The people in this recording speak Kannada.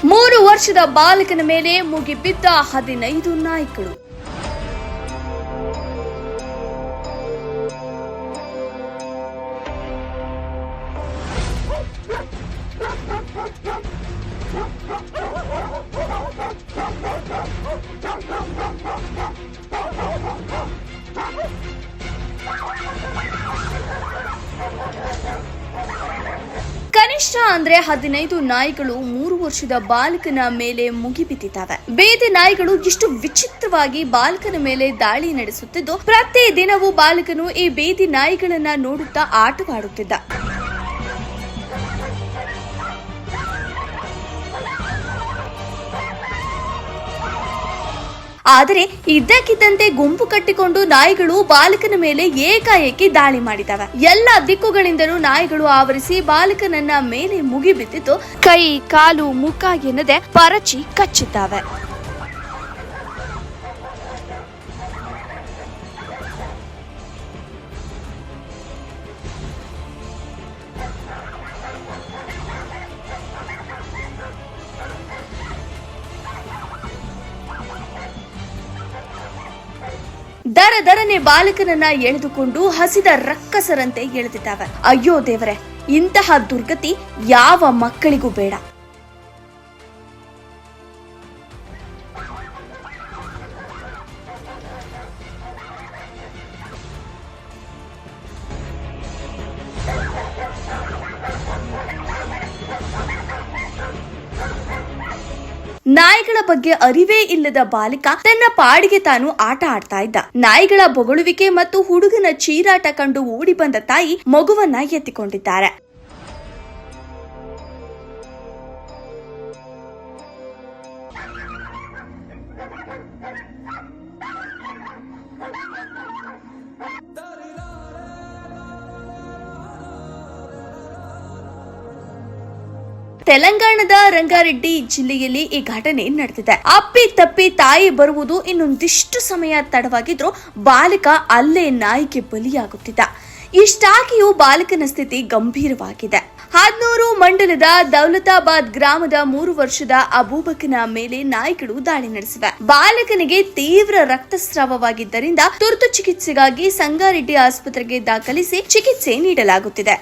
3 ವರ್ಷದ ಬಾಲಕನ ಮೇಲೆ ಮುಗಿಬಿದ್ದ 15 ನಾಯಿಗಳು. ಕನಿಷ್ಠ ಅಂದ್ರೆ 15 ನಾಯಿಗಳು 3 ವರ್ಷದ ಬಾಲಕನ ಮೇಲೆ ಮುಗಿಬಿದ್ದಿದ್ದಾವೆ. ಬೇದಿ ನಾಯಿಗಳು ಇಷ್ಟು ವಿಚಿತ್ರವಾಗಿ ಬಾಲಕನ ಮೇಲೆ ದಾಳಿ ನಡೆಸುತ್ತಿದ್ದು, ಪ್ರತಿ ದಿನವೂ ಬಾಲಕನು ಈ ಬೇದಿ ನಾಯಿಗಳನ್ನ ನೋಡುತ್ತಾ ಆಟವಾಡುತ್ತಿದ್ದ. ಆದರೆ ಇದ್ದಕ್ಕಿದ್ದಂತೆ ಗುಂಪು ಕಟ್ಟಿಕೊಂಡು ನಾಯಿಗಳು ಬಾಲಕನ ಮೇಲೆ ಏಕಾಏಕಿ ದಾಳಿ ಮಾಡಿದವೆ. ಎಲ್ಲ ದಿಕ್ಕುಗಳಿಂದಲೂ ನಾಯಿಗಳು ಆವರಿಸಿ ಬಾಲಕನನ್ನ ಮೇಲೆ ಮುಗಿಬಿದ್ದಿದ್ದು, ಕೈ, ಕಾಲು, ಮುಖ ಎನ್ನದೆ ಪರಚಿ ಕಚ್ಚಿದ್ದಾವೆ. ದರದರನೆ ಬಾಲಕನನ್ನ ಎಳೆದುಕೊಂಡು ಹಸಿದ ರಕ್ಕಸರಂತೆ ಎಳೆದಿದ್ದಾವೆ. ಅಯ್ಯೋ ದೇವರೇ, ಇಂತಹ ದುರ್ಗತಿ ಯಾವ ಮಕ್ಕಳಿಗೂ ಬೇಡ. ನಾಯಿಗಳ ಬಗ್ಗೆ ಅರಿವೇ ಇಲ್ಲದ ಬಾಲಕ ತನ್ನ ಪಾಡಿಗೆ ತಾನು ಆಟ ಆಡ್ತಾ ಇದ್ದ. ನಾಯಿಗಳ ಬೊಗಳುವಿಕೆ ಮತ್ತು ಹುಡುಗನ ಚೀರಾಟ ಕಂಡು ಓಡಿ ಬಂದ ತಾಯಿ ಮಗುವನ್ನ ಎತ್ತಿಕೊಂಡಿದ್ದಾರೆ. ತೆಲಂಗಾಣದ ರಂಗಾರೆಡ್ಡಿ ಜಿಲ್ಲೆಯಲ್ಲಿ ಈ ಘಟನೆ ನಡೆದಿದೆ. ಅಪ್ಪಿ ತಪ್ಪಿ ತಾಯಿ ಬರುವುದು ಇನ್ನೊಂದಿಷ್ಟು ಸಮಯ ತಡವಾಗಿದ್ರು ಬಾಲಕ ಅಲ್ಲೇ ನಾಯಿಗೆ ಬಲಿಯಾಗುತ್ತಿದ್ದ. ಇಷ್ಟಾಗಿಯೂ ಬಾಲಕನ ಸ್ಥಿತಿ ಗಂಭೀರವಾಗಿದೆ. ಹಾದ್ನೂರು ಮಂಡಲದ ದೌಲತಾಬಾದ್ ಗ್ರಾಮದ 3 ವರ್ಷದ ಅಬೂಬಕನ ಮೇಲೆ ನಾಯಿಗಳು ದಾಳಿ ನಡೆಸಿವೆ. ಬಾಲಕನಿಗೆ ತೀವ್ರ ರಕ್ತಸ್ರಾವವಾಗಿದ್ದರಿಂದ ತುರ್ತು ಚಿಕಿತ್ಸೆಗಾಗಿ ಸಂಗಾರೆಡ್ಡಿ ಆಸ್ಪತ್ರೆಗೆ ದಾಖಲಿಸಿ ಚಿಕಿತ್ಸೆ ನೀಡಲಾಗುತ್ತಿದೆ.